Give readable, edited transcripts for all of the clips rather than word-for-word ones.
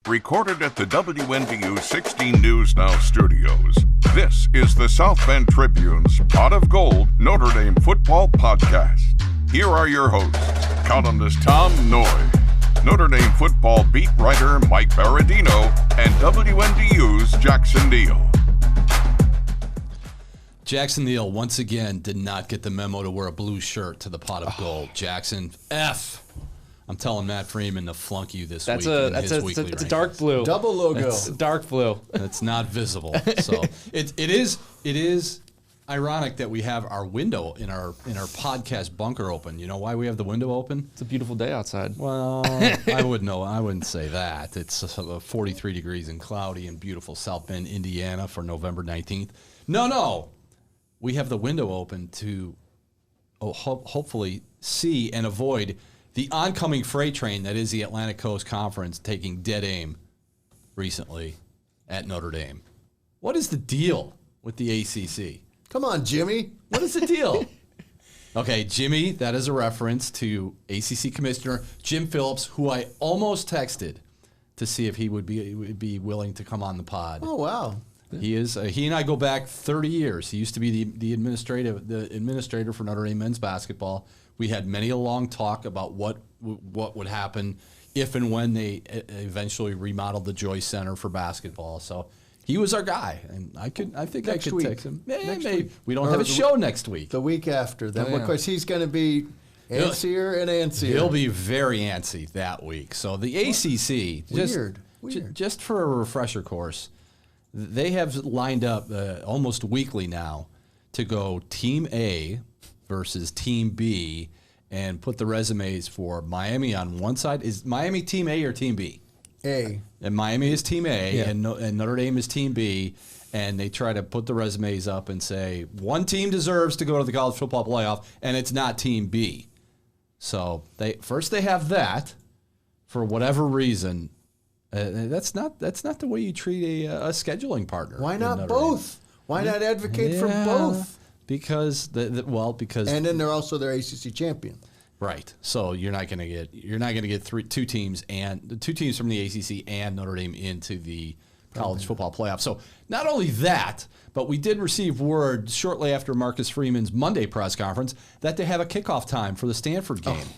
Recorded at the WNDU 16 News Now studios, this is the South Bend Tribune's Pot of Gold Notre Dame Football Podcast. Here are your hosts, columnist Tom Noie, Notre Dame football beat writer Mike Berardino, and WNDU's Jackson Neill. Jackson Neill once again did not get the memo to wear a blue shirt to the Pot of Gold. Jackson, F. I'm telling Matt Freeman to flunk you this week. That's a dark blue. Double logo. It's dark blue. It's not visible. So it is ironic that we have our window in our podcast bunker open. You know why we have the window open? It's a beautiful day outside. Well, I wouldn't say that. It's 43 degrees and cloudy in beautiful South Bend, Indiana for November 19th. No. We have the window open to hopefully see and avoid the oncoming freight train that is the Atlantic Coast Conference taking dead aim recently at Notre Dame. What is the deal with the ACC? Come on, Jimmy. What is the deal? Okay, Jimmy, that is a reference to ACC Commissioner Jim Phillips, who I almost texted to see if he would be willing to come on the pod. Oh, wow. He is. He and I go back 30 years. He used to be the administrator for Notre Dame men's basketball. We had many a long talk about what would happen if and when they eventually remodeled the Joyce Center for basketball. So he was our guy, and I think I could text him. Maybe we don't have a show next week. The week after, then, because he's going to be antsier and antsier. He'll be very antsy that week. So the ACC, Weird. Just for a refresher course, they have lined up almost weekly now to go Team A versus Team B and put the resumes for Miami on one side. Is Miami Team A or Team B? A. And Miami is Team A, Yeah. and Notre Dame is Team B, and they try to put the resumes up and say, one team deserves to go to the college football playoff, and it's not Team B. So they have that for whatever reason. That's not the way you treat a scheduling partner. Why not both? Why not advocate for both? Because and then they're also their ACC champion. Right. So you're not going to get two teams from the ACC and Notre Dame into the college football playoff. So not only that, but we did receive word shortly after Marcus Freeman's Monday press conference that they have a kickoff time for the Stanford game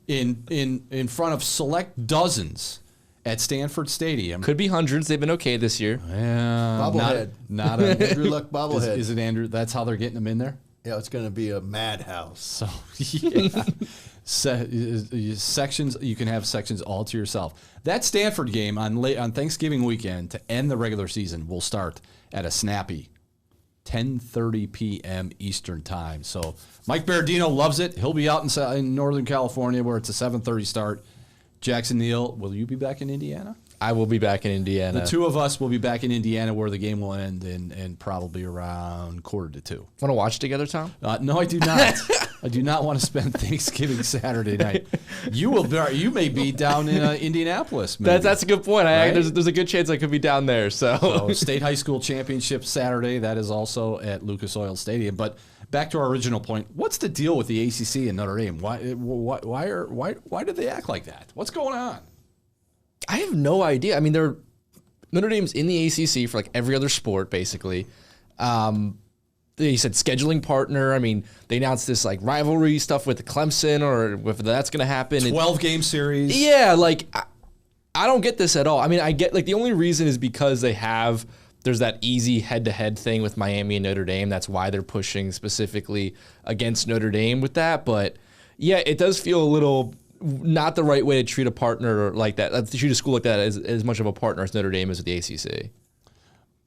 in front of select dozens at Stanford Stadium. Could be hundreds. They've been okay this year. Yeah, Bobblehead. Not a Andrew Luck bobblehead. Is it Andrew? That's how they're getting them in there? Yeah, it's going to be a madhouse. So, yeah. Sections, you can have sections all to yourself. That Stanford game on Thanksgiving weekend to end the regular season will start at a snappy 10:30 p.m. Eastern time. So Mike Berardino loves it. He'll be out in Northern California where it's a 7:30 start. Jackson Neill, will you be back in Indiana? I will be back in Indiana. The two of us will be back in Indiana where the game will end in probably around 1:45. Want to watch together, Tom? No, I do not. I do not want to spend Thanksgiving Saturday night. You may be down in Indianapolis. That's a good point. Right? There's a good chance I could be down there. So State High School Championship Saturday. That is also at Lucas Oil Stadium. But back to our original point. What's the deal with the ACC and Notre Dame? Why do they act like that? What's going on? I have no idea. I mean, Notre Dame's in the ACC for like every other sport, basically. They said scheduling partner. I mean, they announced this like rivalry stuff with Clemson, or if that's going to happen. 12-game series. Yeah, like I don't get this at all. I mean, I get like the only reason is because there's that easy head-to-head thing with Miami and Notre Dame. That's why they're pushing specifically against Notre Dame with that. But yeah, it does feel a little not the right way to treat a partner like that. To treat a school like that as much of a partner as Notre Dame is with the ACC.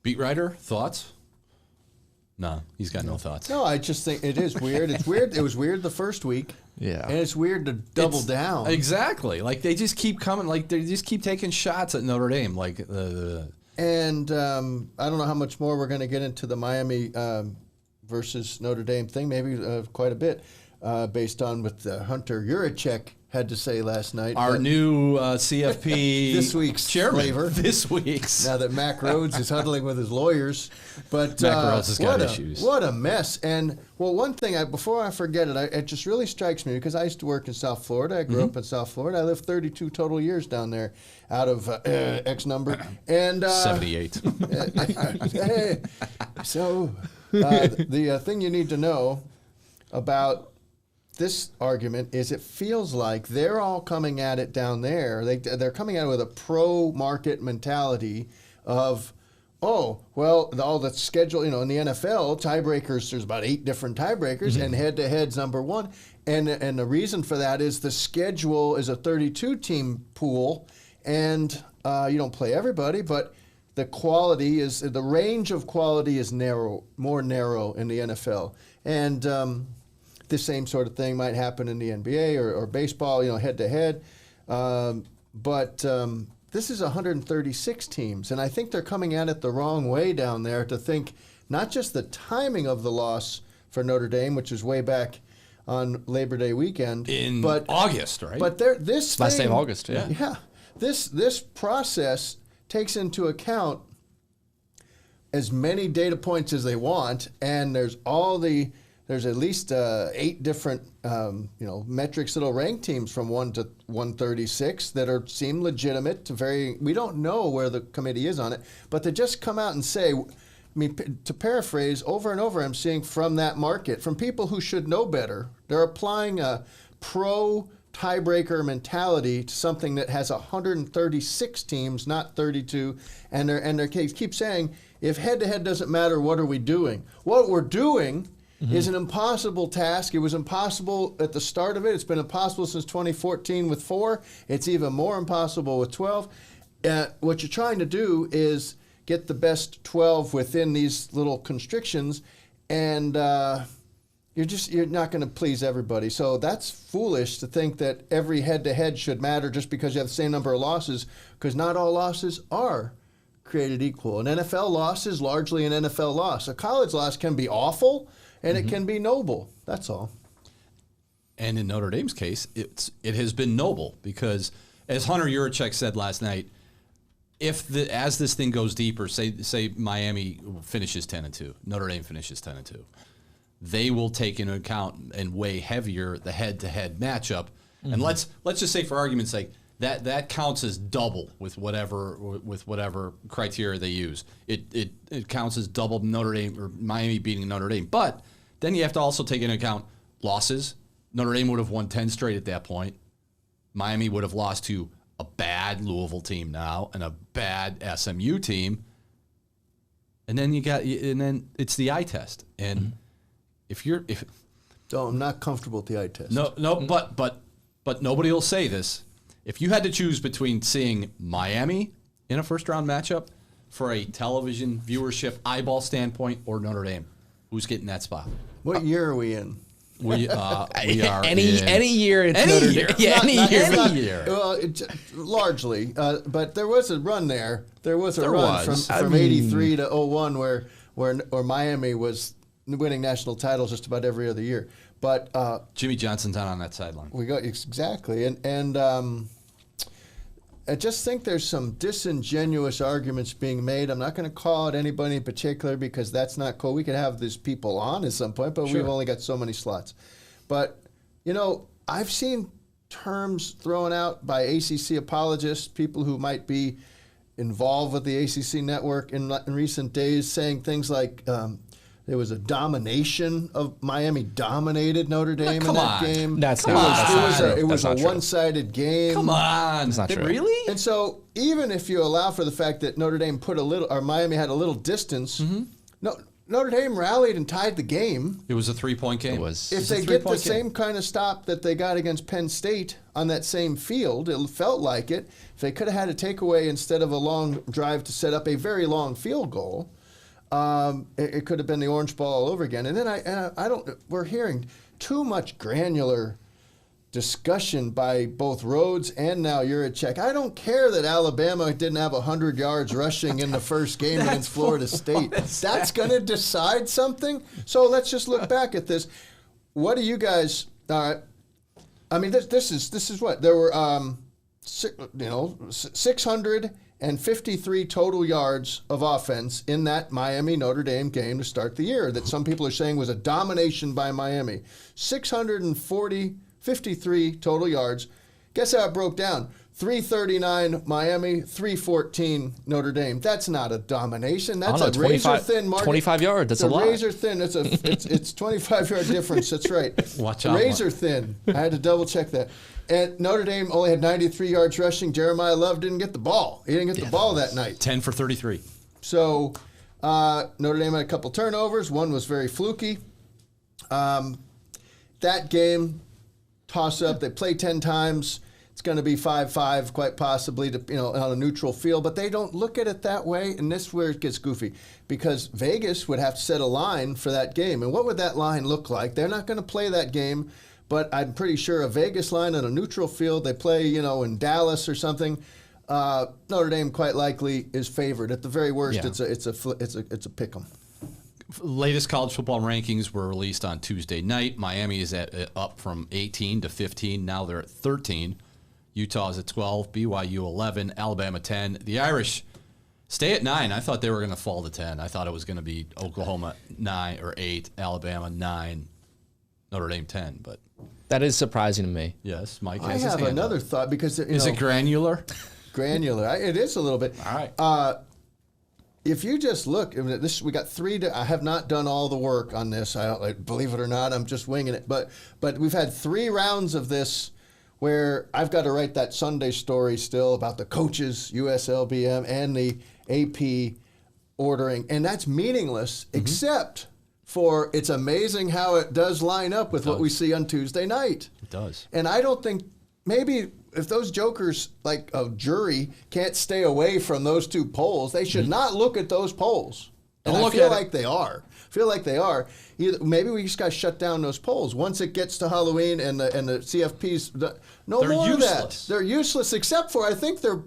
Beat writer, thoughts? No, he's got no thoughts. No, I just think it is weird. It's weird. It was weird the first week. Yeah. And it's weird to double down. Exactly. Like they just keep coming. Like they just keep taking shots at Notre Dame. Like And I don't know how much more we're going to get into the Miami versus Notre Dame thing. Maybe quite a bit, based on with Hunter Yurachek had to say last night. Our new CFP this week's chairman. flavor. This week's. Now that Mac Rhodes is huddling with his lawyers. But Mac Rhodes has got issues. What a mess. And, well, one thing, before I forget it, it just really strikes me, because I used to work in South Florida. I grew up in South Florida. I lived 32 total years down there out of X number. And 78. So the thing you need to know about this argument is it feels like they're all coming at it down there. They're coming at it with a pro-market mentality of, all the schedule, in the NFL, tiebreakers, there's about 8 different tiebreakers, and head-to-head's number one. And the reason for that is the schedule is a 32-team pool, and you don't play everybody, but the range of quality is more narrow in the NFL. And the same sort of thing might happen in the NBA or baseball, head-to-head. But this is 136 teams, and I think they're coming at it the wrong way down there to think not just the timing of the loss for Notre Dame, which is way back on Labor Day weekend. But August, right? But Last day of August, yeah. Yeah. This process takes into account as many data points as they want, and there's at least 8 different metrics that'll rank teams from 1 to 136 that seem legitimate to we don't know where the committee is on it, but they just come out and say, to paraphrase, over and over I'm seeing from that market, from people who should know better, they're applying a pro tiebreaker mentality to something that has 136 teams, not 32, and they keep saying, if head-to-head doesn't matter, what are we doing? What we're doing is an impossible task. It was impossible at the start of it. It's been impossible since 2014 with 4. It's even more impossible with 12. What you're trying to do is get the best 12 within these little constrictions, and you're not going to please everybody. So that's foolish to think that every head-to-head should matter just because you have the same number of losses, because not all losses are created equal. An NFL loss is largely an NFL loss. A college loss can be awful, and it can be noble. That's all. And in Notre Dame's case, it has been noble because, as Hunter Yurachek said last night, as this thing goes deeper, say Miami finishes 10-2, Notre Dame finishes 10-2, they will take into account and weigh heavier the head-to-head matchup. And let's just say, for argument's sake, that counts as double with whatever criteria they use. It counts as double Notre Dame or Miami beating Notre Dame. But then you have to also take into account losses. Notre Dame would have won 10 straight at that point. Miami would have lost to a bad Louisville team now and a bad SMU team. And then then it's the eye test. And I'm not comfortable with the eye test. No, but nobody will say this. If you had to choose between seeing Miami in a first-round matchup for a television viewership eyeball standpoint or Notre Dame, who's getting that spot? What year are we in? We are any year. It's any Notre year. Dame. Yeah, Any year. Well, largely, but there was a run there. There was a run from 83 to 01 where Miami was winning national titles just about every other year. But Jimmy Johnson's not on that sideline. We got exactly, and I just think there's some disingenuous arguments being made. I'm not going to call out anybody in particular because that's not cool. We could have these people on at some point, but we've only got so many slots. But, I've seen terms thrown out by ACC apologists, people who might be involved with the ACC network in recent days, saying things like there was a domination of Miami dominated Notre Dame in that game. It was a one-sided game. Come on. That's not true. Really? And so even if you allow for the fact that Notre Dame Miami had a little distance, Notre Dame rallied and tied the game. It was a 3-point game. If they get the same kind of stop that they got against Penn State on that same field, it felt like it. If they could have had a takeaway instead of a long drive to set up a very long field goal, it could have been the Orange Bowl all over again. And then we're hearing too much granular discussion by both Rhodes and now Yurachek. I don't care that Alabama didn't have 100 yards rushing in the first game against Florida State. That's going to decide something? So let's just look back at this. What do you guys... All right. I mean, this is what there were. 653 total yards of offense in that Miami Notre Dame game to start the year that some people are saying was a domination by Miami. 53 total yards. Guess how it broke down? 339 Miami, 314 Notre Dame. That's not a domination. That's a razor thin margin. 25 yards. That's a lot. Razor thin. It's 25-yard difference. That's right. Watch out. Razor thin. I had to double check that. And Notre Dame only had 93 yards rushing. Jeremiyah Love didn't get the ball. He didn't get the ball that night. 10 for 33. So Notre Dame had a couple turnovers. One was very fluky. That game, toss-up. They play 10 times. It's going to be 5-5, quite possibly, on a neutral field. But they don't look at it that way, and this is where it gets goofy. Because Vegas would have to set a line for that game. And what would that line look like? They're not going to play that game. But I'm pretty sure a Vegas line on a neutral field, they play, in Dallas or something. Notre Dame quite likely is favored. At the very worst, it's a pick 'em. Latest college football rankings were released on Tuesday night. Miami is up from 18 to 15. Now they're at 13. Utah is at 12. BYU 11. Alabama 10. The Irish stay at 9. I thought they were going to fall to 10. I thought it was going to be Oklahoma 9 or 8, Alabama 9, Notre Dame 10, but that is surprising to me. Yes, Mike I has his have hand another up. thought because Is it granular? Granular. It is a little bit. All right. If you just look, we got I have not done all the work on this. Believe it or not, I'm just winging it. But we've had 3 rounds of this where I've got to write that Sunday story still about the coaches, USLBM, and the AP ordering, and that's meaningless except for it's amazing how it does line up with what we see on Tuesday night. It does. And I don't think maybe if those jokers like a jury can't stay away from those 2 polls, they should not look at those polls. And I feel like they are. Maybe we just got to shut down those polls. Once it gets to Halloween and the CFPs, they're more useless. Of that. They're useless except for I think they're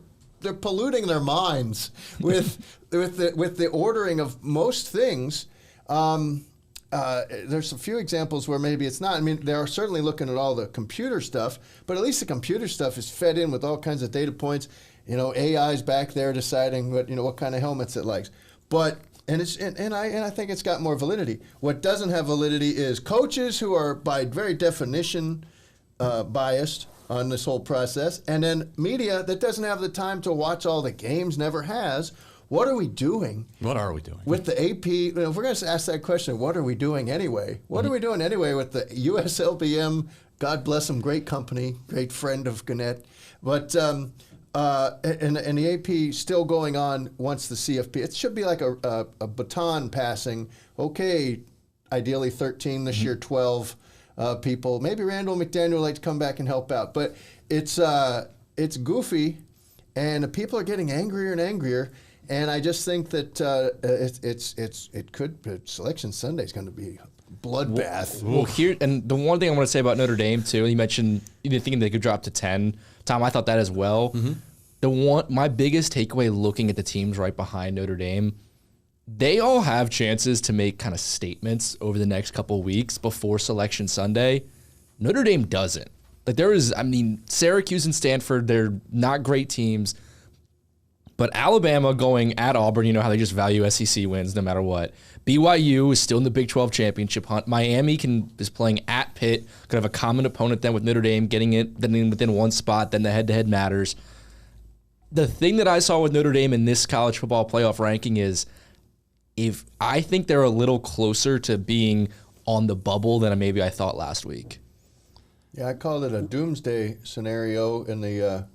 polluting their minds with the ordering of most things. There's a few examples where maybe it's not. I mean, they're certainly looking at all the computer stuff, but at least the computer stuff is fed in with all kinds of data points. AI's back there deciding what kind of helmets it likes. But I think it's got more validity. What doesn't have validity is coaches who are by very definition biased on this whole process, and then media that doesn't have the time to watch all the games, never has. What are we doing? What are we doing? With the AP, if we're going to ask that question, what are we doing anyway? What are we doing anyway with the USLBM, God bless them, great company, great friend of Gannett, but and the AP still going on once the CFP. It should be like a baton passing. Okay, ideally 13 this year, 12 people. Maybe Randall McDaniel would like to come back and help out, but it's goofy, and the people are getting angrier and angrier. And I just think that Selection Sunday is going to be bloodbath. Well, here, and the one thing I want to say about Notre Dame too, you mentioned you thinking they could drop to 10. Tom, I thought that as well. My biggest takeaway looking at the teams right behind Notre Dame, they all have chances to make kind of statements over the next couple of weeks before Selection Sunday. Notre Dame doesn't. Syracuse and Stanford, they're not great teams. But Alabama going at Auburn, you know how they just value SEC wins no matter what. BYU is still in the Big 12 championship hunt. Miami is playing at Pitt, could have a common opponent then with Notre Dame, getting it then within one spot, then the head-to-head matters. The thing that I saw with Notre Dame in this college football playoff ranking is if I think they're a little closer to being on the bubble than maybe I thought last week. Yeah, I called it a doomsday scenario in the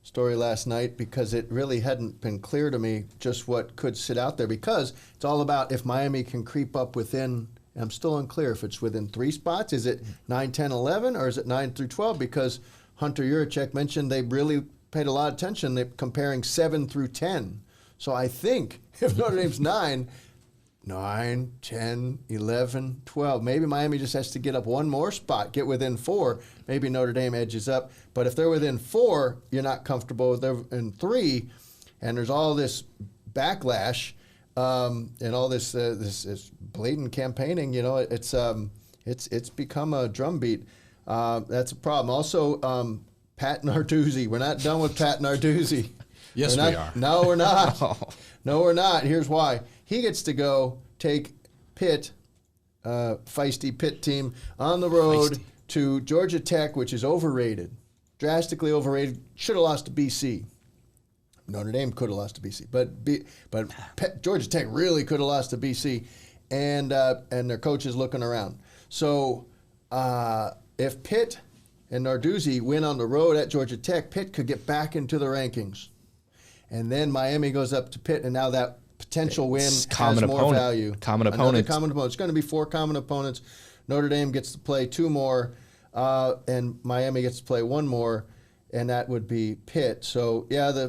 story last night because it really hadn't been clear to me just what could sit out there, because it's all about if Miami can creep up within, I'm still unclear if it's within 3 spots. Is it 9, 10, 11, or is it 9 through 12? Because Hunter Yurachek mentioned they really paid a lot of attention. They're comparing 7 through 10. So I think if Notre Dame's 9, 10, 11, 12. Maybe Miami just has to get up one more spot, get within 4. Maybe Notre Dame edges up. But if they're within 4, you're not comfortable. If they're in 3, and there's all this backlash and all this blatant campaigning, it's become a drumbeat. That's a problem. Also, Pat Narduzzi. We're not done with Pat Narduzzi. Yes, we are. No, we're not. No, we're not. Here's why. He gets to go take Pitt, feisty Pitt team, on the road to Georgia Tech, which is overrated, drastically overrated. Should have lost to BC. Notre Dame could have lost to BC, but Georgia Tech really could have lost to BC, and their coach is looking around. So if Pitt and Narduzzi win on the road at Georgia Tech, Pitt could get back into the rankings. And then Miami goes up to Pitt, and now that potential win has more value. Common Another opponent. common opponent. It's going to be 4 common opponents. Notre Dame gets to play 2 more, and Miami gets to play 1 more, and that would be Pitt. So yeah,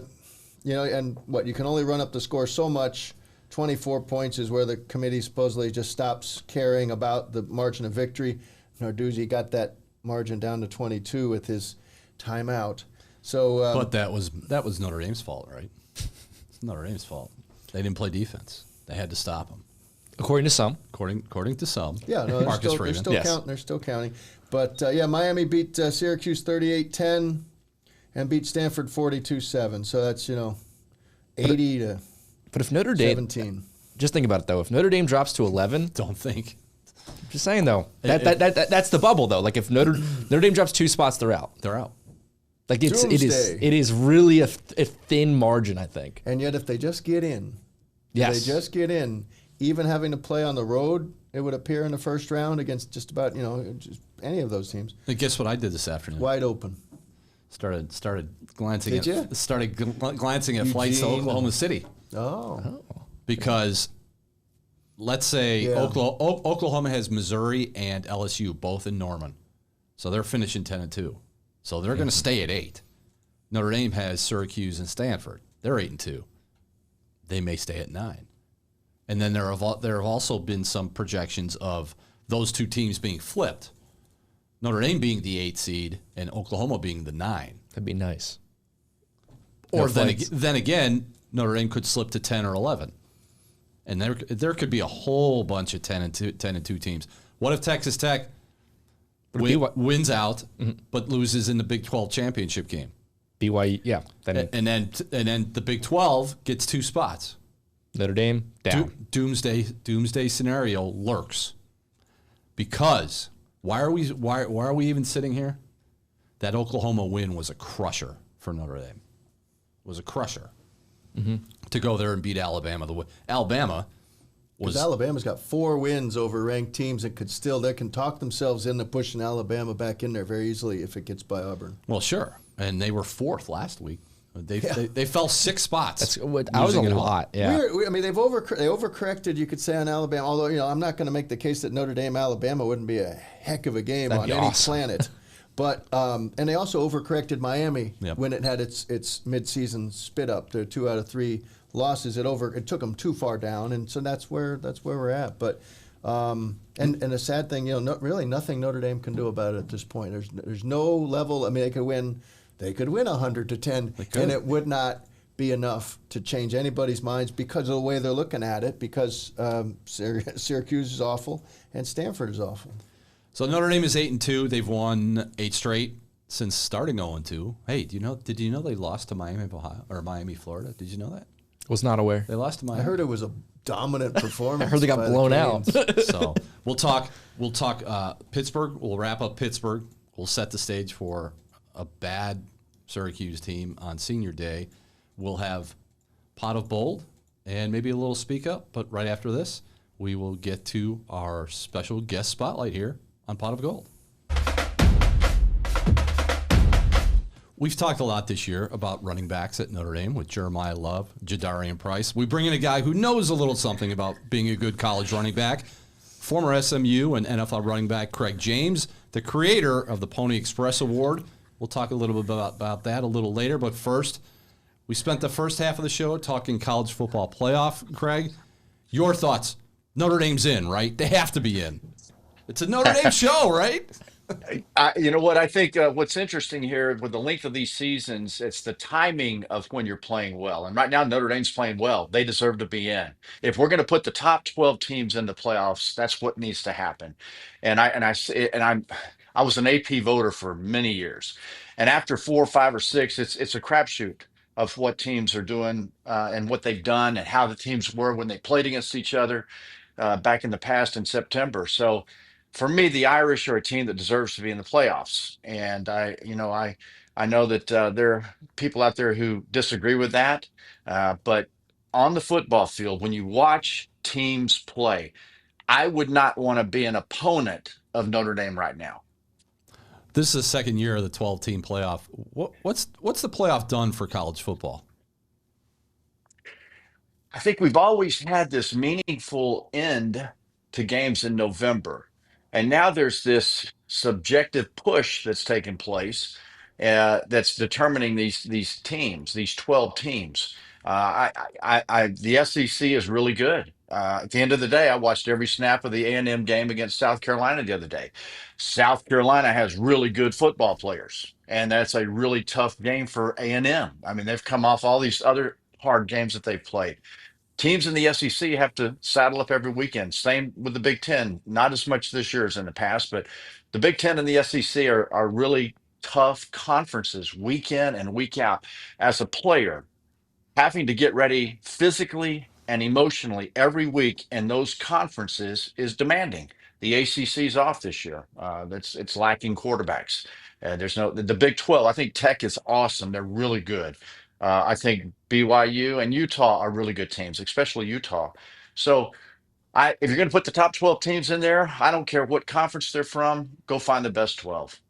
and what, you can only run up the score so much. 24 points is where the committee supposedly just stops caring about the margin of victory. Narduzzi got that margin down to 22 with his timeout. So, but that was Notre Dame's fault, right? It's Notre Dame's fault. They didn't play defense. They had to stop them. According to some. According to some. Yeah, no, they're still counting. But, Miami beat Syracuse 38-10 and beat Stanford 42-7. So that's, 80 to But if Notre Dame, 17. Just think about it, though. If Notre Dame drops to 11. Don't think. Just saying, though. That's the bubble, though. Like, if Notre Dame drops 2 spots, they're out. They're out. Like, it is really a thin margin, I think. And yet, if they just get in, even having to play on the road, it would appear in the first round against just about, just any of those teams. And guess what I did this afternoon? Wide open. Started glancing Did you? glancing at flights to Oklahoma City. Oh. Because let's say Oklahoma has Missouri and LSU both in Norman. So they're finishing 10-2. So they're going to stay at 8. Notre Dame has Syracuse and Stanford. They're 8-2. They may stay at 9. And then there have also been some projections of those 2 teams being flipped. Notre Dame being the 8 seed and Oklahoma being the 9. That'd be nice. Or then again, Notre Dame could slip to 10 or 11. And there could be a whole bunch of 10-2 teams. What if Texas Tech wins out, but loses in the Big 12 championship game? BYU, yeah. And then the Big 12 gets 2 spots. Notre Dame down. Doomsday scenario lurks. Because why are we even sitting here? That Oklahoma win was a crusher for Notre Dame. It was a crusher to go there and beat Alabama. Alabama's got 4 wins over ranked teams and they can talk themselves into pushing Alabama back in there very easily if it gets by Auburn. Well, sure. And they were 4th last week. They fell 6 spots. That was a lot. Yeah. I mean, they overcorrected, you could say, on Alabama. Although I'm not going to make the case that Notre Dame Alabama wouldn't be a heck of a game on any planet. But and they also overcorrected Miami when it had its midseason spit up. There 2 out of 3 losses. It took them too far down, and so that's where we're at. But and the sad thing, really nothing Notre Dame can do about it at this point. There's no level. I mean, they could win 100-10, and it would not be enough to change anybody's minds because of the way they're looking at it. Because Syracuse is awful and Stanford is awful. So Notre Dame is 8-2. They've won 8 straight since starting 0-2. Hey, did you know they lost to Miami, Florida? Did you know that? Was not aware. They lost to Miami. I heard it was a dominant performance. I heard they got blown out. So we'll talk Pittsburgh. We'll wrap up Pittsburgh. We'll set the stage for a bad Syracuse team on Senior Day. We'll have Pot of Bold and maybe a little Speak Up. But right after this, we will get to our special guest spotlight here on Pot of Gold. We've talked a lot this year about running backs at Notre Dame with Jeremiyah Love, Jadarian Price. We bring in a guy who knows a little something about being a good college running back, former SMU and NFL running back Craig James, the creator of the Pony Express Award. We'll talk a little bit about that a little later, but first, we spent the first half of the show talking college football playoff. Craig, your thoughts? Notre Dame's in, right? They have to be in. It's a Notre Dame show, right? You know what? I think what's interesting here with the length of these seasons, it's the timing of when you're playing well. And right now, Notre Dame's playing well. They deserve to be in. If we're going to put the top 12 teams in the playoffs, that's what needs to happen. And I'm I was an AP voter for many years, and after 4 or 5 or 6, it's a crapshoot of what teams are doing and what they've done and how the teams were when they played against each other back in the past in September. So for me, the Irish are a team that deserves to be in the playoffs, and I know that there are people out there who disagree with that, but on the football field, when you watch teams play, I would not want to be an opponent of Notre Dame right now. This is the second year of the 12-team playoff. What's the playoff done for college football? I think we've always had this meaningful end to games in November. And now there's this subjective push that's taking place that's determining these teams, these 12 teams. The SEC is really good. At the end of the day, I watched every snap of the A&M game against South Carolina the other day. South Carolina has really good football players, and that's a really tough game for A&M. I mean, they've come off all these other hard games that they've played. Teams in the SEC have to saddle up every weekend. Same with the Big Ten. Not as much this year as in the past, but the Big Ten and the SEC are really tough conferences week in and week out. As a player, having to get ready physically and emotionally every week in those conferences is demanding. The ACC's off this year. It's lacking quarterbacks. There's no the Big 12. I think Tech is awesome. They're really good. I think BYU and Utah are really good teams, especially Utah. So if you're going to put the top 12 teams in there, I don't care what conference they're from. Go find the best 12.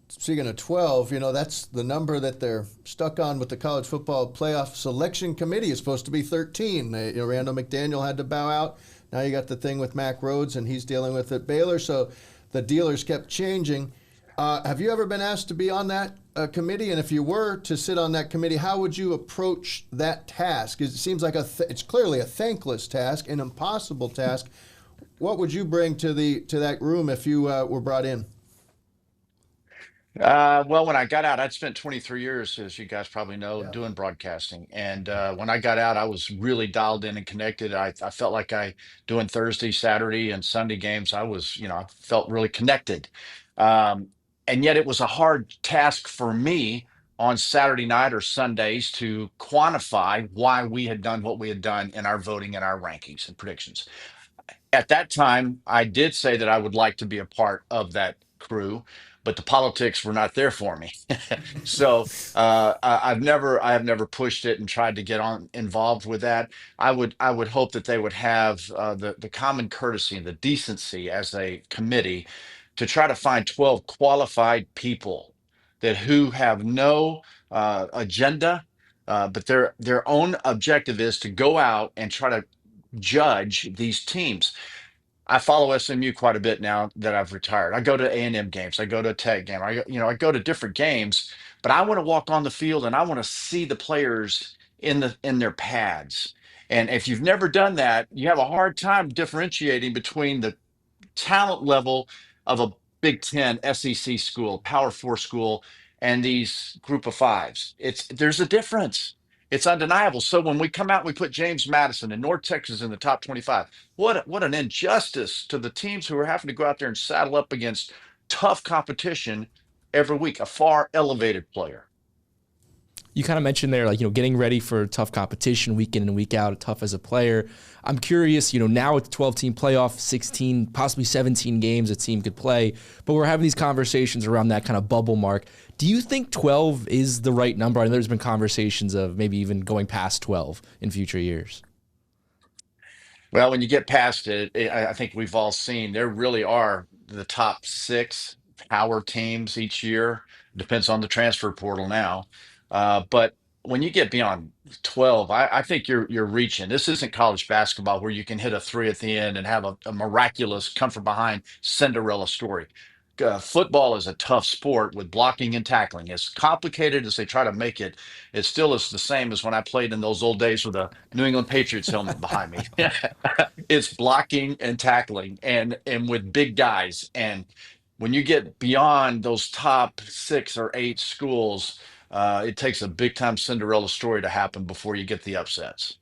Speaking of 12, that's the number that they're stuck on with the college football playoff selection committee is supposed to be 13. Randall McDaniel had to bow out. Now you got the thing with Mack Rhodes, and he's dealing with it. Baylor, so the dealers kept changing. Have you ever been asked to be on that committee? And if you were to sit on that committee, how would you approach that task? It seems like it's clearly a thankless task, an impossible task. What would you bring to that room if you were brought in? Well, when I got out, I'd spent 23 years, as you guys probably know, doing broadcasting. And when I got out, I was really dialed in and connected. I felt like doing Thursday, Saturday, and Sunday games, I felt really connected. And yet it was a hard task for me on Saturday night or Sundays to quantify why we had done what we had done in our voting and our rankings and predictions. At that time, I did say that I would like to be a part of that crew, but the politics were not there for me. So I have never pushed it and tried to get involved with that. I would hope that they would have the common courtesy and the decency as a committee to try to find 12 qualified people who have no agenda, but their own objective is to go out and try to judge these teams. I follow SMU quite a bit now that I've retired. I go to A&M games. I go to a Tech game. I go to different games, but I want to walk on the field and I want to see the players in their pads. And if you've never done that, you have a hard time differentiating between the talent level of a Big Ten SEC school, Power Four school, and these Group of Fives. There's a difference. It's undeniable. So when we come out, we put James Madison and North Texas in the top 25. What an injustice to the teams who are having to go out there and saddle up against tough competition every week. A far elevated player. You kind of mentioned there, getting ready for tough competition week in and week out, tough as a player. I'm curious, now it's 12-team playoff, 16, possibly 17 games a team could play, but we're having these conversations around that kind of bubble mark. Do you think 12 is the right number? I know there's been conversations of maybe even going past 12 in future years. Well, when you get past it, I think we've all seen there really are the top 6 power teams each year. Depends on the transfer portal now. But when you get beyond 12, I think you're reaching. This isn't college basketball where you can hit a 3 at the end and have a miraculous come from behind Cinderella story. Football is a tough sport with blocking and tackling. As complicated as they try to make it, it still is the same as when I played in those old days with a New England Patriots helmet behind me. It's blocking and tackling and with big guys. And when you get beyond those top 6 or 8 schools, it takes a big time Cinderella story to happen before you get the upsets.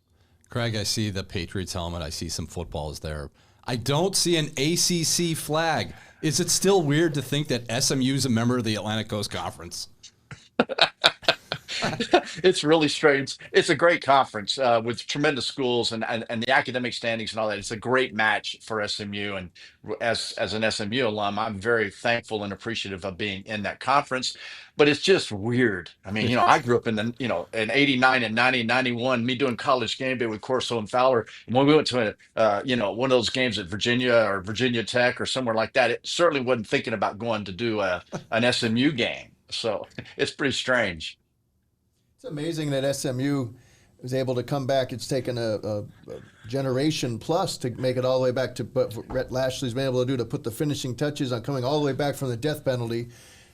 Craig, I see the Patriots helmet. I see some footballs there. I don't see an ACC flag. Is it still weird to think that SMU is a member of the Atlantic Coast Conference? It's really strange. It's a great conference with tremendous schools and the academic standings and all that. It's a great match for SMU. And as an SMU alum, I'm very thankful and appreciative of being in that conference. But it's just weird. I mean, I grew up in 89 and 90 and 91, me doing college game day with Corso and Fowler. And when we went to one of those games at Virginia or Virginia Tech or somewhere like that, it certainly wasn't thinking about going to do an SMU game. So it's pretty strange. It's amazing that SMU was able to come back. It's taken a generation plus to make it all the way back to what Rhett Lashley's been able to do, to put the finishing touches on coming all the way back from the death penalty,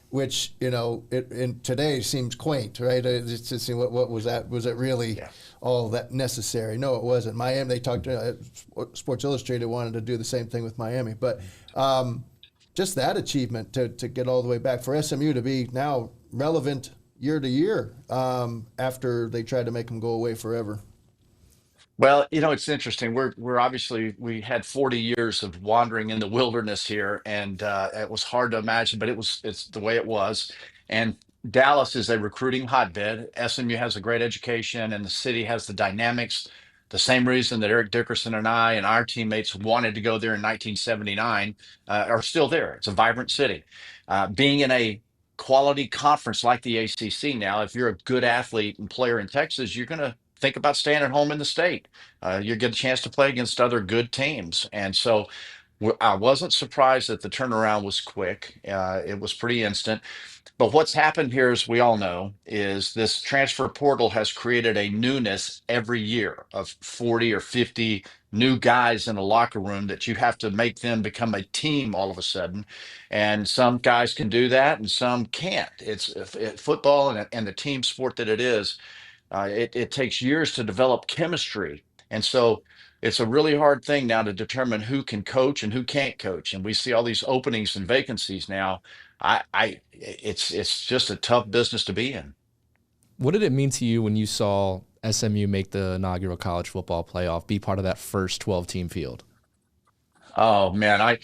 which, in today seems quaint, right? It's just, what was that? Was it really all that necessary? No, it wasn't. Miami, they talked to Sports Illustrated wanted to do the same thing with Miami, but just that achievement to get all the way back for SMU to be now relevant year to year after they tried to make them go away forever. Well, it's interesting. We're obviously, we had 40 years of wandering in the wilderness here, and it was hard to imagine, but it's the way it was. And Dallas is a recruiting hotbed. SMU has a great education, and the city has the dynamics. The same reason that Eric Dickerson and I and our teammates wanted to go there in 1979 are still there. It's a vibrant city. Being in a quality conference like the ACC now, if you're a good athlete and player in Texas, you're going to think about staying at home in the state. You get a chance to play against other good teams. And so I wasn't surprised that the turnaround was quick. It was pretty instant. But what's happened here, as we all know, is this transfer portal has created a newness every year of 40 or 50 new guys in a locker room that you have to make them become a team all of a sudden. And some guys can do that and some can't. It's football and the team sport that it is. It takes years to develop chemistry. And so it's a really hard thing now to determine who can coach and who can't coach. And we see all these openings and vacancies now. It's just a tough business to be in. What did it mean to you when you saw SMU make the inaugural college football playoff, be part of that first 12-team field? Oh man,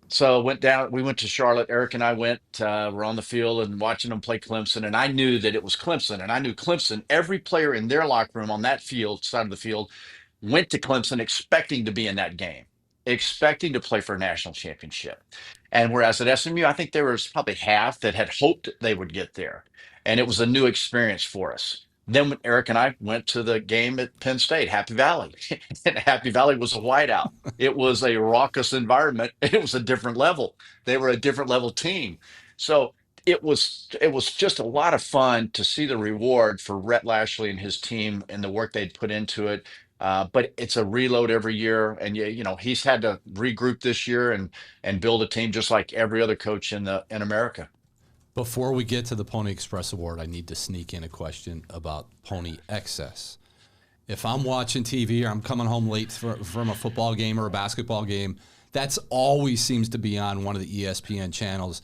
so went down. We went to Charlotte. Eric and I went. We're on the field and watching them play Clemson, and I knew that it was Clemson, and I knew Clemson. Every player in their locker room on that side of the field, went to Clemson expecting to be in that game, expecting to play for a national championship. And whereas at SMU, I think there was probably half that had hoped they would get there, and it was a new experience for us. Then when Eric and I went to the game at Penn State, Happy Valley, and Happy Valley was a whiteout. It was a raucous environment. It was a different level. They were a different level team. So it was just a lot of fun to see the reward for Rhett Lashley and his team and the work they'd put into it. But it's a reload every year, and he's had to regroup this year and build a team just like every other coach in America. Before we get to the Pony Express Award, I need to sneak in a question about Pony Excess. If I'm watching TV or I'm coming home late from a football game or a basketball game, that's always seems to be on one of the ESPN channels,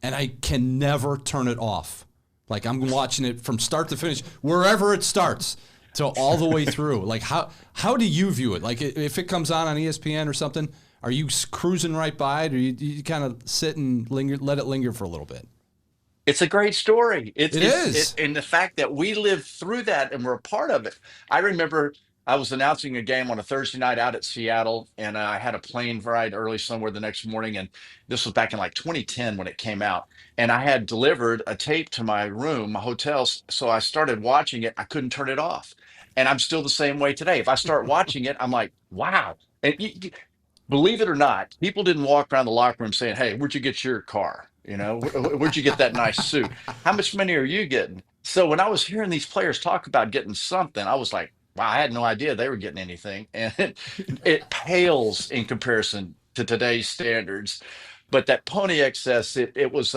and I can never turn it off. Like, I'm watching it from start to finish, wherever it starts, to all the way through. Like, how do you view it? Like, if it comes on ESPN or something, are you cruising right by it, or you kind of sit and let it linger for a little bit? It's a great story. It is. And the fact that we lived through that and we're a part of it. I remember I was announcing a game on a Thursday night out at Seattle, and I had a plane ride early somewhere the next morning. And this was back in like 2010 when it came out. And I had delivered a tape to my room, my hotel. So I started watching it. I couldn't turn it off. And I'm still the same way today. If I start watching it, I'm like, wow. And believe it or not, people didn't walk around the locker room saying, hey, where'd you get your car? Where'd you get that nice suit? How much money are you getting? So when I was hearing these players talk about getting something, I was like, wow, I had no idea they were getting anything. And it pales in comparison to today's standards. But that Pony Excess, it was,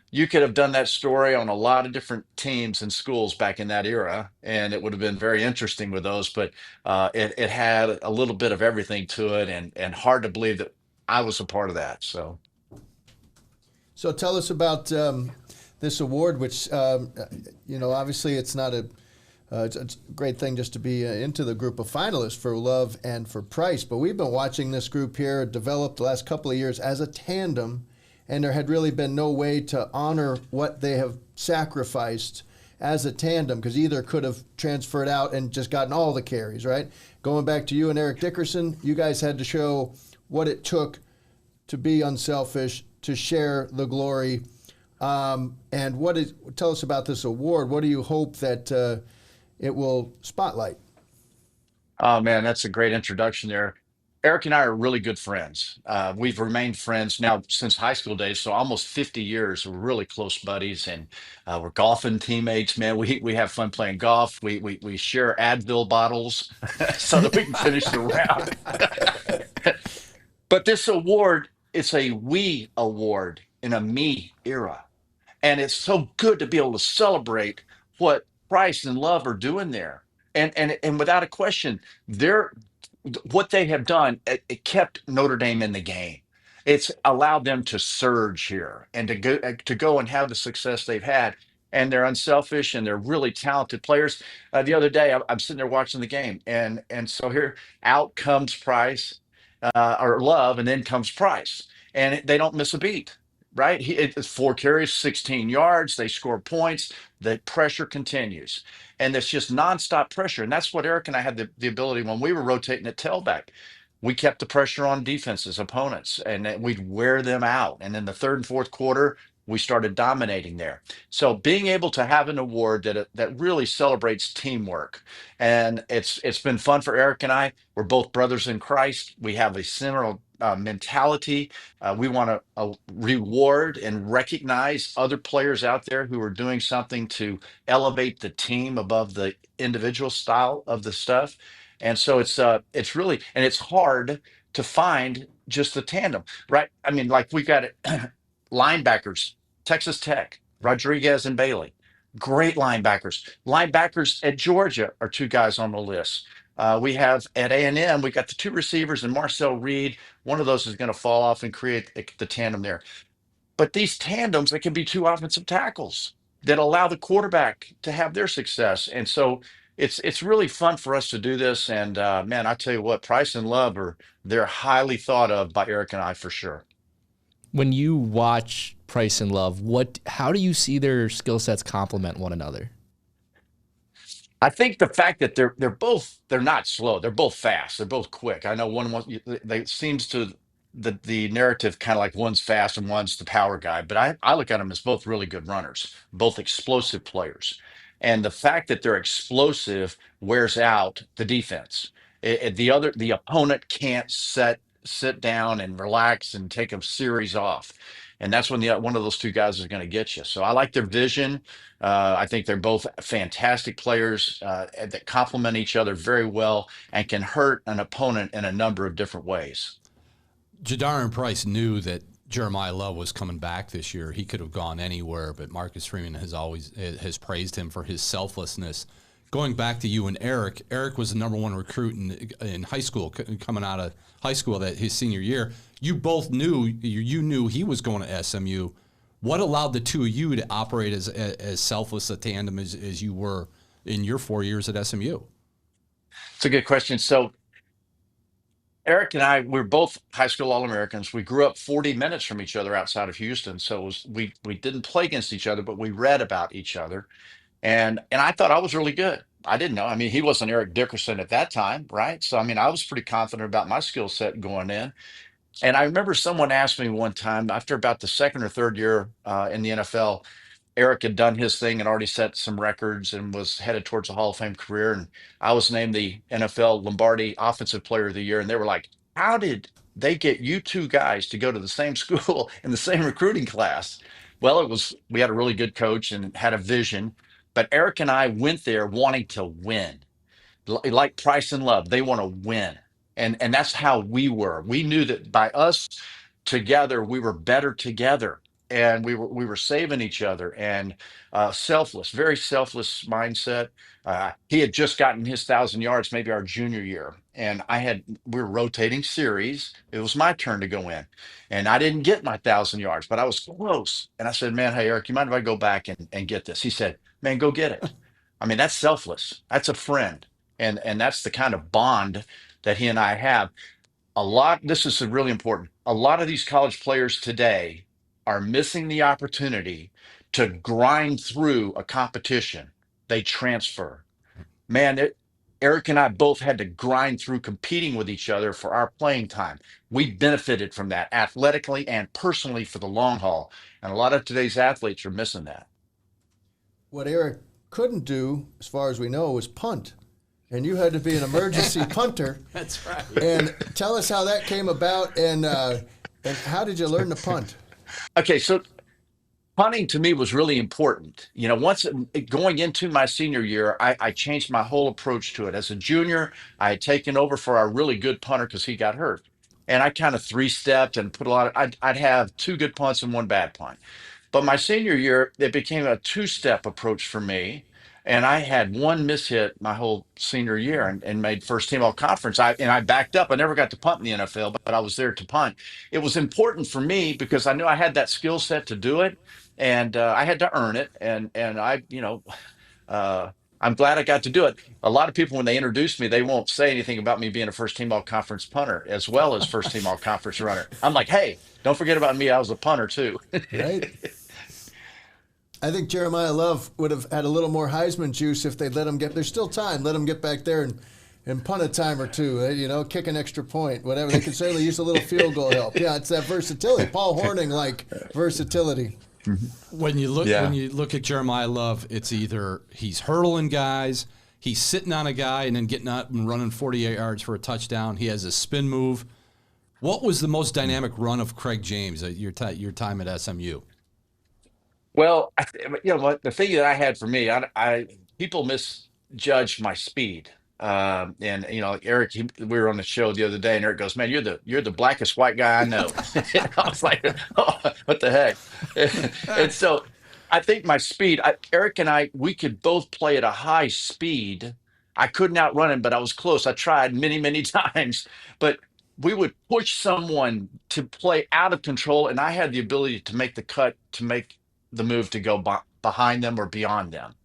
you could have done that story on a lot of different teams and schools back in that era, and it would have been very interesting with those. But it had a little bit of everything to it, and hard to believe that I was a part of that. So tell us about this award, which, obviously it's not it's a great thing just to be into the group of finalists for Love and for Price. But we've been watching this group here develop the last couple of years as a tandem, and there had really been no way to honor what they have sacrificed as a tandem, because either could have transferred out and just gotten all the carries, right? Going back to you and Eric Dickerson, you guys had to show what it took to be unselfish, to share the glory. And tell us about this award. What do you hope that it will spotlight? Oh man, that's a great introduction there. Eric and I are really good friends. We've remained friends now since high school days, so almost 50 years. We're really close buddies, and we're golfing teammates. Man, we have fun playing golf. We share Advil bottles so that we can finish the round. But this award, it's a we award in a me era. And it's so good to be able to celebrate what Price and Love are doing there. And without a question, they're what they have done, it kept Notre Dame in the game. It's allowed them to surge here and to go and have the success they've had. And they're unselfish and they're really talented players. The other day, I'm sitting there watching the game, and so here out comes Price or Love, and then comes Price, and they don't miss a beat. Right? It's 4 carries, 16 yards. They score points. The pressure continues. And it's just nonstop pressure. And that's what Eric and I had the ability when we were rotating at tailback. We kept the pressure on defenses, opponents, and then we'd wear them out. And in the third and fourth quarter, we started dominating there. So being able to have an award that really celebrates teamwork, and it's been fun for Eric and I. We're both brothers in Christ. We have a similar mentality. We want to reward and recognize other players out there who are doing something to elevate the team above the individual style of the stuff. And so it's really, and it's hard to find just the tandem, right? I mean, like we got it, linebackers, Texas Tech, Rodriguez and Bailey, great linebackers. Linebackers at Georgia are two guys on the list. We have at A&M, we got the two receivers and Marcel Reed. One of those is going to fall off and create the tandem there. But these tandems, they can be two offensive tackles that allow the quarterback to have their success. And so it's really fun for us to do this. And man, I tell you what, Price and Love they're highly thought of by Eric and I for sure. When you watch Price and Love, how do you see their skill sets complement one another? I think the fact that they're not slow, they're both fast, they're both quick. I know one wants they seems to the narrative kind of like one's fast and one's the power guy, but I look at them as both really good runners, both explosive players. And the fact that they're explosive wears out the defense. The opponent can't sit down and relax and take a series off. And that's when one of those two guys is going to get you. So I like their vision. I think they're both fantastic players that complement each other very well and can hurt an opponent in a number of different ways. Jadarian Price knew that Jeremiyah Love was coming back this year. He could have gone anywhere, but Marcus Freeman has praised him for his selflessness. Going back to you and Eric was the number one recruit in high school, coming out of high school that his senior year. You both knew he was going to SMU. What allowed the two of you to operate as selfless a tandem as you were in your 4 years at SMU? It's a good question. So Eric and I, we're both high school All-Americans. We grew up 40 minutes from each other outside of Houston. So we didn't play against each other, but we read about each other. And I thought I was really good. I didn't know. I mean, he wasn't Eric Dickerson at that time, right? So I mean, I was pretty confident about my skill set going in. And I remember someone asked me one time after about the second or third year in the NFL, Eric had done his thing and already set some records and was headed towards a Hall of Fame career. And I was named the NFL Lombardi Offensive Player of the Year. And they were like, how did they get you two guys to go to the same school in the same recruiting class? Well, we had a really good coach and had a vision. But Eric and I went there wanting to win. Like Price and Love, they want to win. And that's how we were. We knew that by us together, we were better together. And we were saving each other and selfless, very selfless mindset. He had just gotten his 1,000 yards, maybe our junior year, and we were rotating series. It was my turn to go in, and I didn't get my 1,000 yards, but I was close. And I said, "Man, hey Eric, you mind if I go back and get this?" He said, "Man, go get it." I mean, that's selfless. That's a friend. And that's the kind of bond that he and I have. This is really important. A lot of these college players today are missing the opportunity to grind through a competition. They transfer. Man, Eric and I both had to grind through competing with each other for our playing time. We benefited from that athletically and personally for the long haul. And a lot of today's athletes are missing that. What Eric couldn't do, as far as we know, was punt. And you had to be an emergency punter. That's right. And tell us how that came about, and how did you learn to punt? Okay, so punting to me was really important. Once going into my senior year, I changed my whole approach to it. As a junior, I had taken over for our really good punter because he got hurt. And I kind of three-stepped and put I'd have two good punts and one bad punt. But my senior year, it became a two-step approach for me. And I had one miss hit my whole senior year and made first team all conference. I backed up. I never got to punt in the NFL, but I was there to punt. It was important for me because I knew I had that skill set to do it, and I had to earn it. And I'm glad I got to do it. A lot of people, when they introduce me, they won't say anything about me being a first team all conference punter as well as first team all conference runner. I'm like, hey, don't forget about me. I was a punter too. Right? I think Jeremiyah Love would have had a little more Heisman juice if they'd let him get. There's still time. Let him get back there and punt a time or two. Kick an extra point, whatever. They could certainly use a little field goal help. Yeah, it's that versatility. Paul Hornung like versatility. When you look at Jeremiyah Love, it's either he's hurdling guys, he's sitting on a guy and then getting up and running 48 yards for a touchdown. He has a spin move. What was the most dynamic run of Craig James at your time at SMU? Well, what the thing that I had for me, people misjudged my speed. And Eric, we were on the show the other day, and Eric goes, "Man, you're the blackest white guy I know." And I was like, "Oh, what the heck?" And so, I think my speed, Eric and we could both play at a high speed. I couldn't outrun him, but I was close. I tried many, many times, but we would push someone to play out of control, and I had the ability to make the cut, to make the move to go behind them or beyond them,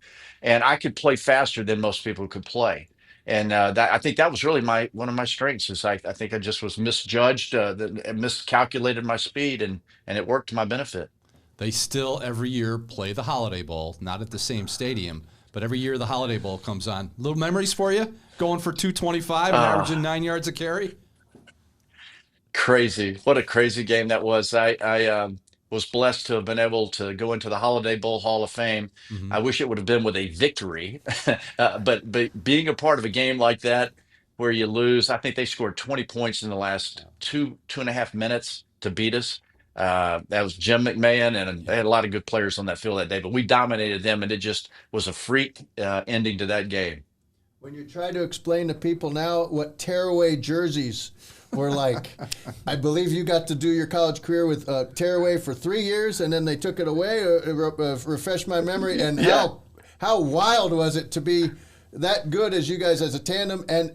and I could play faster than most people could play. And I think that was really one of my strengths. Is I think I just was misjudged, miscalculated my speed, and it worked to my benefit. They still every year play the Holiday Bowl, not at the same stadium, but every year the Holiday Bowl comes on. Little memories for you? Going for 225 and averaging 9 yards a carry? Crazy. What a crazy game that was. I was blessed to have been able to go into the Holiday Bowl Hall of Fame. I wish it would have been with a victory, but being a part of a game like that where you lose, I think they scored 20 points in the last two and a half minutes to beat us. That was Jim McMahon, and they had a lot of good players on that field that day, but we dominated them, and it just was a freak ending to that game. When you try to explain to people now what tearaway jerseys were like, I believe you got to do your college career with tearaway for 3 years, and then they took it away. Refresh my memory. And how wild was it to be that good as you guys as a tandem? And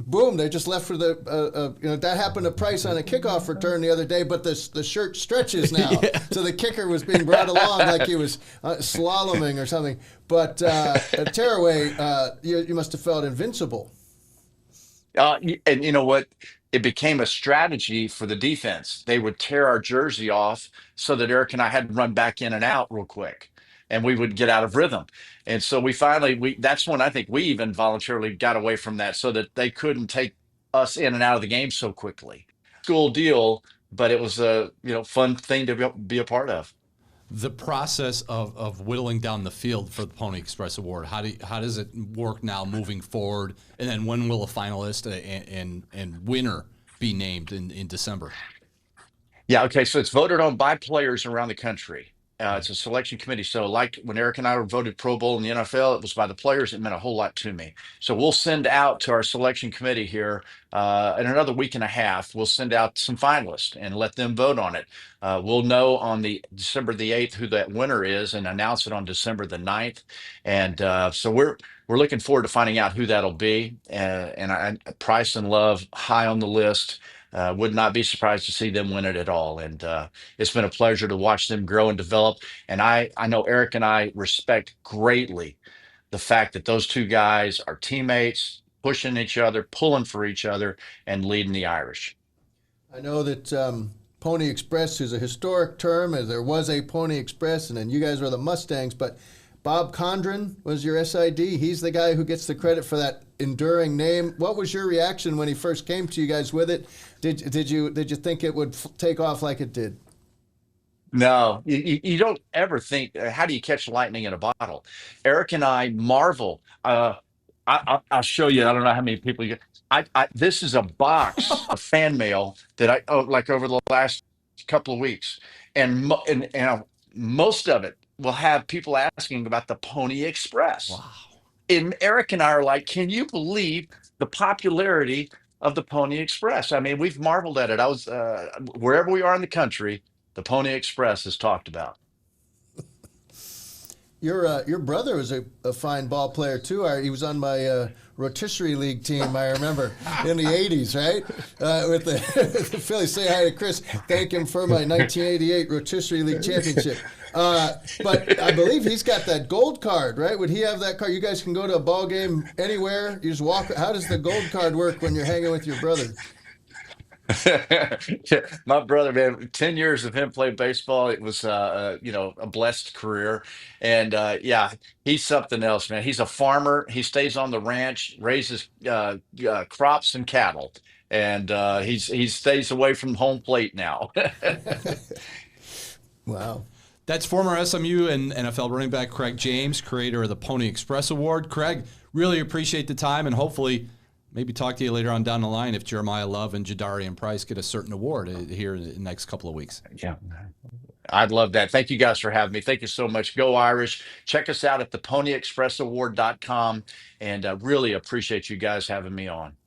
boom, they just left for that happened to Price on a kickoff return the other day. But the shirt stretches now, so the kicker was being brought along like he was slaloming or something. But tearaway, you must have felt invincible. And you know what? It became a strategy for the defense. They would tear our jersey off so that Eric and I had to run back in and out real quick, and we would get out of rhythm. And so that's when I think we even voluntarily got away from that so that they couldn't take us in and out of the game so quickly. Cool deal, but it was a fun thing to be a part of. The process of whittling down the field for the Pony Express Award, how does it work now moving forward? And then when will a finalist and winner be named in December? Yeah, okay, so it's voted on by players around the country. It's a selection committee. So like when Eric and I were voted Pro Bowl in the NFL, it was by the players. It meant a whole lot to me. So we'll send out to our selection committee here in another week and a half. We'll send out some finalists and let them vote on it. We'll know on the December the 8th who that winner is and announce it on December the 9th. And so we're looking forward to finding out who that'll be. And Price and Love high on the list. Would not be surprised to see them win it at all. And it's been a pleasure to watch them grow and develop. And I know Eric and I respect greatly the fact that those two guys are teammates, pushing each other, pulling for each other, and leading the Irish. I know that Pony Express is a historic term, as there was a Pony Express, and then you guys were the Mustangs, but Bob Condren was your SID. He's the guy who gets the credit for that enduring name. What was your reaction when he first came to you guys with it? Did you think it would take off like it did? No, you don't ever think, how do you catch lightning in a bottle? Eric and I marvel. I'll show you. I don't know how many people you get. This is a box of fan mail that like over the last couple of weeks, and most of it will have people asking about the Pony Express. Wow. And Eric and I are like, can you believe the popularity of the Pony Express? I mean, we've marveled at it. I was wherever we are in the country, the Pony Express is talked about. Your brother was a fine ball player too. He was on my rotisserie league team. I remember in the '80s, right? With the Phillies. Say hi to Chris. Thank him for my 1988 rotisserie league championship. But I believe he's got that gold card, right? Would he have that card? You guys can go to a ball game anywhere. You just walk. How does the gold card work when you're hanging with your brother? My brother, man, 10 years of him playing baseball. It was, a blessed career. And yeah, he's something else, man. He's a farmer. He stays on the ranch, raises crops and cattle. And he stays away from home plate now. Wow. That's former SMU and NFL running back Craig James, creator of the Pony Express Award. Craig, really appreciate the time, and hopefully maybe talk to you later on down the line if Jeremiyah Love and Jadarian Price get a certain award here in the next couple of weeks. Yeah, I'd love that. Thank you guys for having me. Thank you so much. Go Irish. Check us out at theponyexpressaward.com, and really appreciate you guys having me on.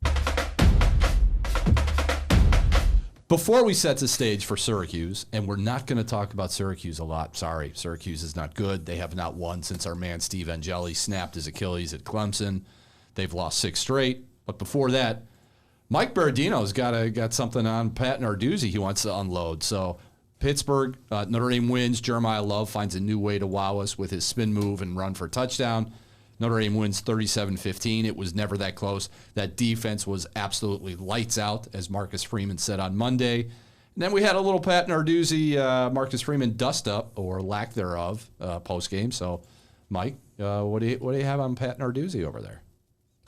Before we set the stage for Syracuse, and we're not going to talk about Syracuse a lot. Sorry, Syracuse is not good. They have not won since our man Steve Angeli snapped his Achilles at Clemson. They've lost 6 straight. But before that, Mike Berardino's got something on Pat Narduzzi he wants to unload. So Pittsburgh, Notre Dame wins. Jeremiyah Love finds a new way to wow us with his spin move and run for touchdown. Notre Dame wins 37-15. It was never that close. That defense was absolutely lights out, as Marcus Freeman said on Monday. And then we had a little Pat Narduzzi, Marcus Freeman dust up, or lack thereof, post-game. So, Mike, what do you have on Pat Narduzzi over there?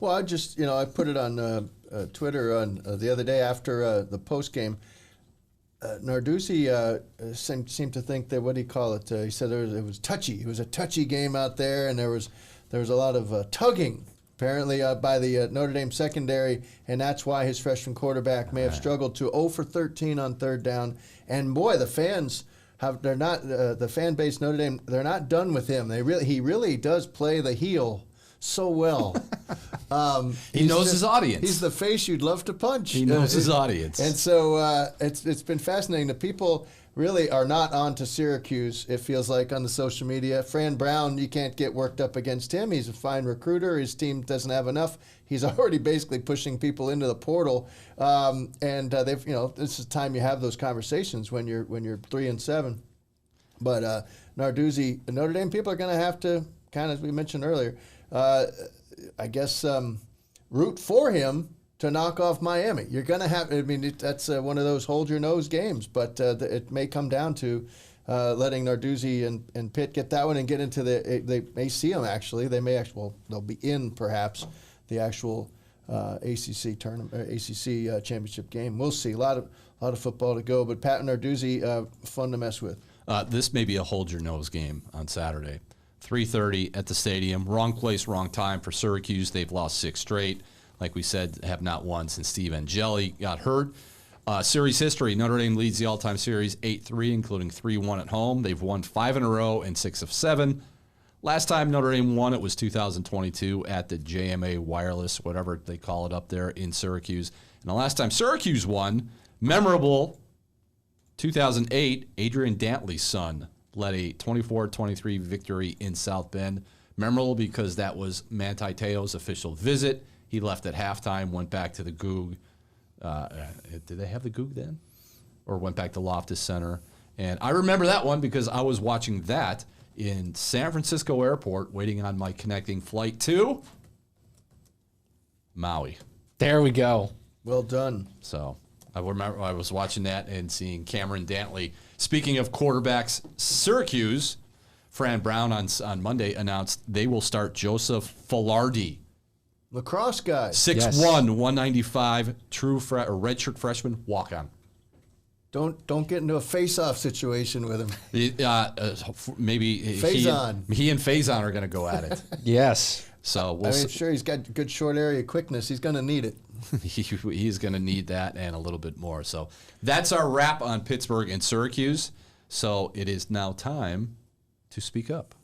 Well, I just, I put it on Twitter on the other day after the post game. Narduzzi seemed to think that, what do you call it? He said it was touchy. It was a touchy game out there, and there was a lot of tugging apparently by the Notre Dame secondary, and that's why his freshman quarterback may have struggled to 0 for 13 on third down. And boy, the fans they're not the fan base Notre Dame. They're not done with him. He really does play the heel so well. He knows his audience. He's the face you'd love to punch. He knows his audience. And so it's been fascinating. The people really are not on to Syracuse, it feels like, on the social media. Fran Brown, you can't get worked up against him. He's a fine recruiter. His team doesn't have enough. He's already basically pushing people into the portal. And they've, this is time you have those conversations when you're 3-7. But Narduzzi, Notre Dame people are going to have to, kind of as we mentioned earlier, I guess root for him to knock off Miami. You're going to have, that's one of those hold your nose games, but it may come down to letting Narduzzi and Pitt get that one and get into they may see them actually. They may actually, they'll be in perhaps the actual ACC tournament, ACC championship game. We'll see. A lot of football to go, but Pat Narduzzi, fun to mess with. This may be a hold your nose game on Saturday. 3:30 at the stadium. Wrong place, wrong time for Syracuse. They've lost 6 straight. Like we said, have not won since Steve Angeli got hurt. Series history, Notre Dame leads the all-time series 8-3, including 3-1 at home. They've won 5 in a row and 6 of 7. Last time Notre Dame won, it was 2022 at the JMA Wireless, whatever they call it up there in Syracuse. And the last time Syracuse won, memorable, 2008, Adrian Dantley's son led a 24-23 victory in South Bend. Memorable because that was Manti Te'o's official visit. He left at halftime, went back to the Goog. Did they have the Goog then? Or went back to Loftus Center. And I remember that one because I was watching that in San Francisco Airport, waiting on my connecting flight to Maui. There we go. Well done. So I remember I was watching that and seeing Cameron Dantley. Speaking of quarterbacks, Syracuse, Fran Brown on Monday announced they will start Joseph Filardi. Lacrosse guy. 6'1", 195, true redshirt freshman, walk-on. Don't get into a face-off situation with him. Maybe he and Faison are going to go at it. Yes. So we'll sure, he's got good short area quickness. He's going to need it. He's going to need that and a little bit more. So that's our wrap on Pittsburgh and Syracuse. So it is now time to speak up.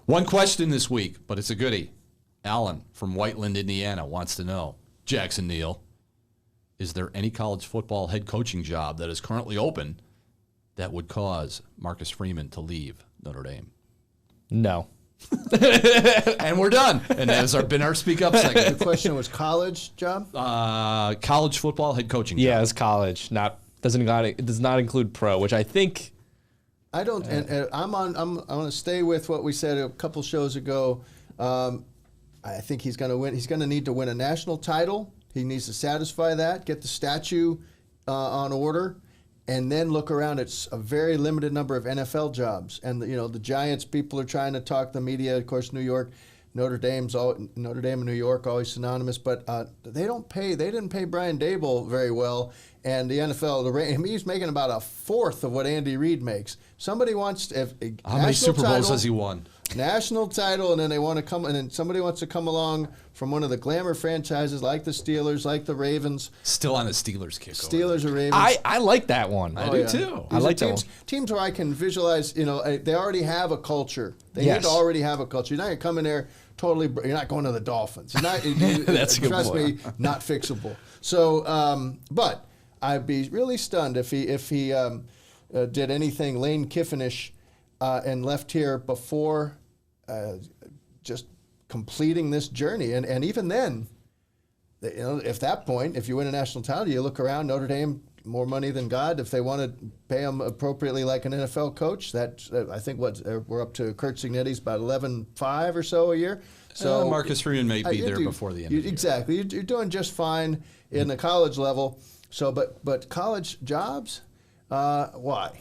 One question this week, but it's a goodie. Alan from Whiteland, Indiana, wants to know, Jackson Neill, is there any college football head coaching job that is currently open that would cause Marcus Freeman to leave Notre Dame? No. And we're done. And that has been our speak up segment. The question was college job? College football head coaching job. Yeah, it's college. It does not include pro, which I think. I don't. And I'm going to stay with what we said a couple shows ago. I think he's going to win. He's going to need to win a national title. He needs to satisfy that, get the statue on order, and then look around. It's a very limited number of NFL jobs. And the Giants, people are trying to talk, the media, of course, New York, Notre Dame and New York always synonymous, but they didn't pay Brian Dable very well. And the NFL, he's making about a fourth of what Andy Reid makes. Somebody wants how many Super Bowls has he won? National title, and then and then somebody wants to come along from one of the glamour franchises like the Steelers, like the Ravens. Still on a Steelers kick. Steelers or Ravens. I like that one. I do too. I like that one. Teams where I can visualize, they already have a culture. They need to already have a culture. You're not going to come in there totally. You're not going to the Dolphins. You're not. That's a good trust point. me, not fixable. So, but I'd be really stunned if he did anything Lane Kiffinish and left here before just completing this journey. And even then, if that point, if you win a national title, you look around, Notre Dame, more money than God. If they want to pay him appropriately like an NFL coach, that I think we're up to Kurt Signetti's about $11.5 or so a year. So Marcus Freeman may be there before the end of the year. Exactly. You're doing just fine in the college level. So, but college jobs, why?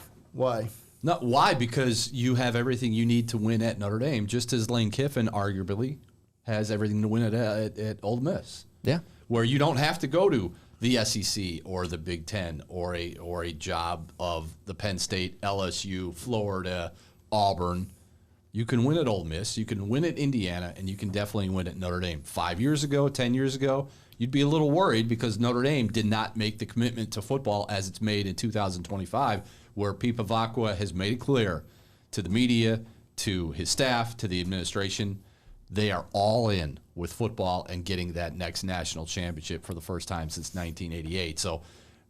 No, why? Because you have everything you need to win at Notre Dame, just as Lane Kiffin arguably has everything to win at Ole Miss. Yeah. Where you don't have to go to the SEC or the Big Ten or a job of the Penn State, LSU, Florida, Auburn. You can win at Ole Miss, you can win at Indiana, and you can definitely win at Notre Dame. 5 years ago, 10 years ago, you'd be a little worried because Notre Dame did not make the commitment to football as it's made in 2025, where Pete Pavakwa has made it clear to the media, to his staff, to the administration, they are all in with football and getting that next national championship for the first time since 1988. So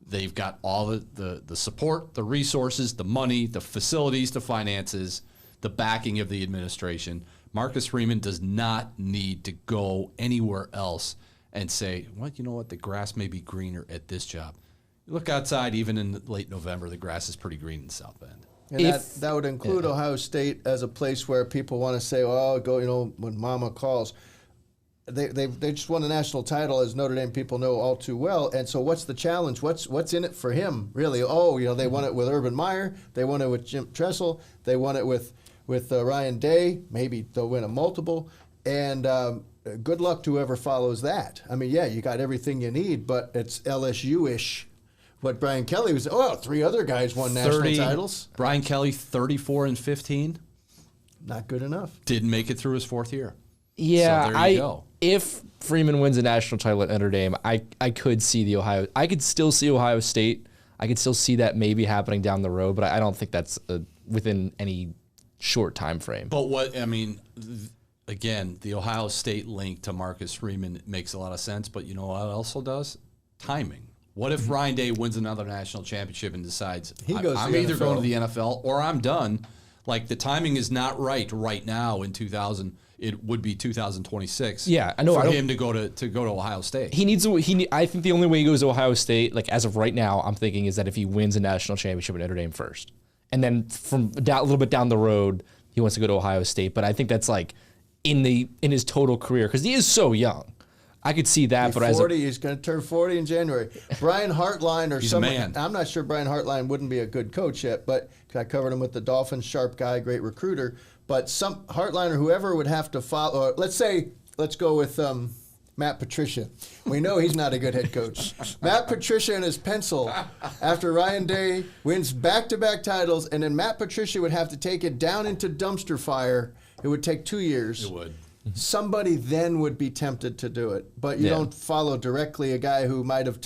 they've got all the support, the resources, the money, the facilities, the finances, the backing of the administration. Marcus Freeman does not need to go anywhere else and say, well, you know what, the grass may be greener at this job. You look outside, even in late November, the grass is pretty green in South Bend. And that would include Ohio State as a place where people want to say, oh, go, when mama calls. They just won a national title, as Notre Dame people know all too well. And so what's the challenge? What's in it for him, really? They won it with Urban Meyer. They won it with Jim Tressel. They won it with Ryan Day. Maybe they'll win a multiple. And good luck to whoever follows that. I mean, yeah, you got everything you need, but it's LSU-ish. What Brian Kelly was, three other guys won national titles. Brian Kelly, 34-15. Not good enough. Didn't make it through his fourth year. Yeah, so there you go. If Freeman wins a national title at Notre Dame, I could see I could still see Ohio State. I could still see that maybe happening down the road, but I don't think that's within any short time frame. But again, the Ohio State link to Marcus Freeman makes a lot of sense, but you know what also does? Timing. What if Ryan Day wins another national championship and decides I'm either going to the NFL or I'm done? Like the timing is not right now in 2000. It would be 2026. Yeah, I know. For him to go to Ohio State. I think the only way he goes to Ohio State, like as of right now, I'm thinking is that if he wins a national championship at Notre Dame first, and then from a little bit down the road, he wants to go to Ohio State. But I think that's like in his total career because he is so young. I could see that, He's 40. He's going to turn 40 in January. Brian Hartline or someone. I'm not sure Brian Hartline wouldn't be a good coach yet, but I covered him with the Dolphins. Sharp guy, great recruiter. But some Hartline or whoever would have to follow. Let's go with Matt Patricia. We know he's not a good head coach. Matt Patricia and his pencil after Ryan Day wins back-to-back titles, and then Matt Patricia would have to take it down into dumpster fire. It would take 2 years. It would. Somebody then would be tempted to do it, but you don't follow directly a guy who might have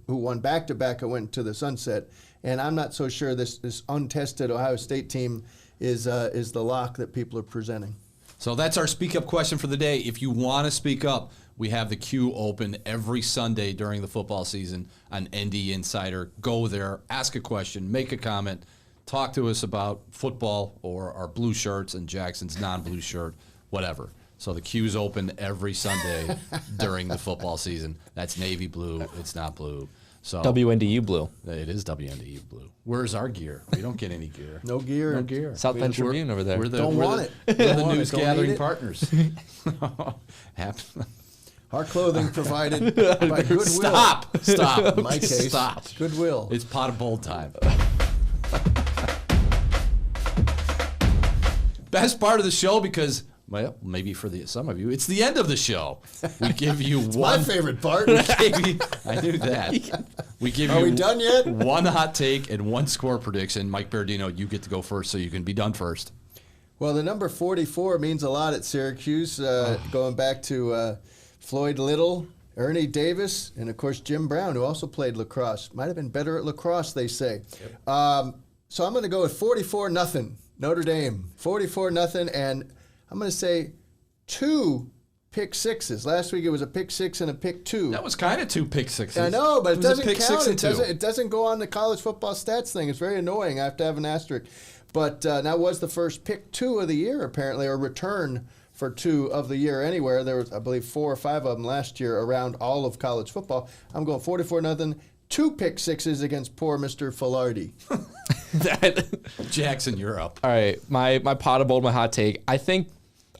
who won back-to-back and went to the sunset. And I'm not so sure this untested Ohio State team is the lock that people are presenting. So that's our speak up question for the day. If you want to speak up, we have the queue open every Sunday during the football season on ND Insider. Go there, ask a question, make a comment, talk to us about football or our blue shirts and Jackson's non-blue shirt, whatever. So the queue's open every Sunday during the football season. That's navy blue. It's not blue. So WNDU blue. It is WNDU blue. Where's our gear? We don't get any gear. No gear. No gear. South Bend Tribune over there. We're the news gathering partners. Our clothing provided by Goodwill. Stop. In my case, Stop. Goodwill. It's pot of bold time. Best part of the show because, well, maybe for some of you, it's the end of the show. We give you my favorite part. I knew that. We give Are you we done yet? one hot take and one score prediction. Mike Berardino, you get to go first so you can be done first. Well, the number 44 means a lot at Syracuse, going back to Floyd Little, Ernie Davis, and, of course, Jim Brown, who also played lacrosse. Might have been better at lacrosse, they say. Yep. So I'm going to go with 44-0, Notre Dame. 44-0, and I'm going to say 2 pick sixes. Last week it was a pick 6 and a pick 2. That was kind of 2 pick sixes. I know, but it doesn't pick count. 6 and 2. It doesn't go on the college football stats thing. It's very annoying. I have to have an asterisk. But that was the first pick 2 of the year, apparently, or return for 2 of the year anywhere. There was, I believe, 4 or 5 of them last year around all of college football. I'm going 44-0, 2 pick sixes against poor Mr. Filardi. Jackson, you're up. All right, my pot of bold, my hot take. I think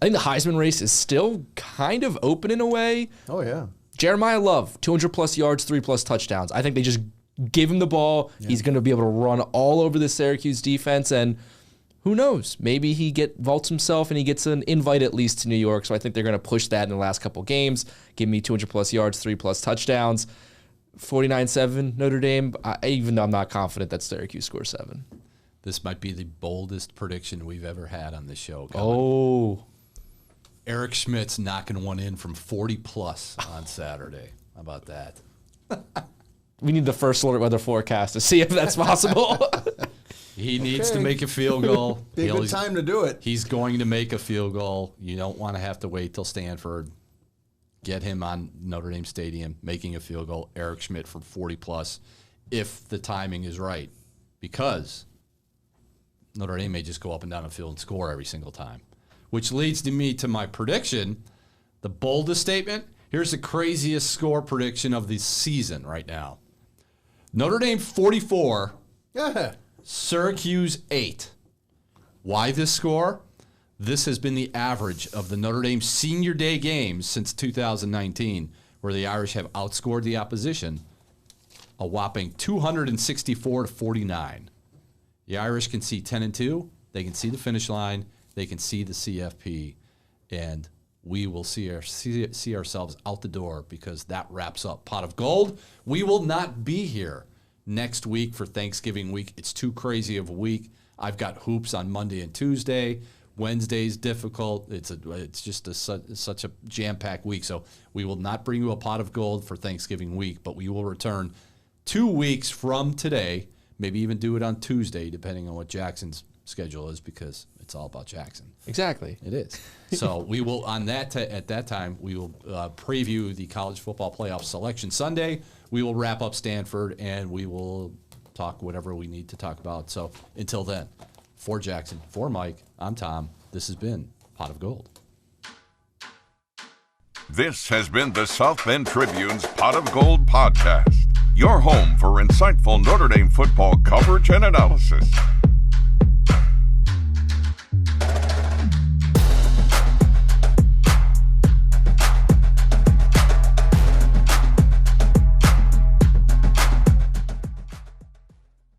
the Heisman race is still kind of open in a way. Oh, yeah. Jeremiyah Love, 200-plus yards, 3+ touchdowns. I think they just give him the ball. Yeah. He's going to be able to run all over the Syracuse defense, and who knows? Maybe he vaults himself and he gets an invite at least to New York. So I think they're going to push that in the last couple games. Give me 200-plus yards, 3+ touchdowns. 49-7 Notre Dame, even though I'm not confident that Syracuse scores 7. This might be the boldest prediction we've ever had on this show. Oh. Eric Schmidt's knocking one in from 40-plus on Saturday. How about that? We need the first alert weather forecast to see if that's possible. He needs to make a field goal. Be a good time to do it. He's going to make a field goal. You don't want to have to wait till Stanford. Get him on Notre Dame Stadium, making a field goal. Eric Schmidt for 40-plus, if the timing is right. Because Notre Dame may just go up and down the field and score every single time. Which leads me to my prediction, the boldest statement. Here's the craziest score prediction of the season right now. Notre Dame 44, Syracuse 8. Why this score? This has been the average of the Notre Dame Senior Day games since 2019, where the Irish have outscored the opposition a whopping 264-49. The Irish can see 10-2. They can see the finish line. They can see the CFP, and we will see ourselves out the door because that wraps up Pot of Gold. We will not be here next week for Thanksgiving week. It's too crazy of a week. I've got hoops on Monday and Tuesday. Wednesday's difficult. It's just such a jam-packed week. So we will not bring you a pot of gold for Thanksgiving week, but we will return 2 weeks from today. Maybe even do it on Tuesday, depending on what Jackson's schedule is, because it's all about Jackson. Exactly. It is. So we will at that time we will preview the college football playoff selection Sunday. We will wrap up Stanford and we will talk whatever we need to talk about. So until then. For Jackson, for Mike, I'm Tom. This has been Pot of Gold. This has been the South Bend Tribune's Pot of Gold podcast, your home for insightful Notre Dame football coverage and analysis.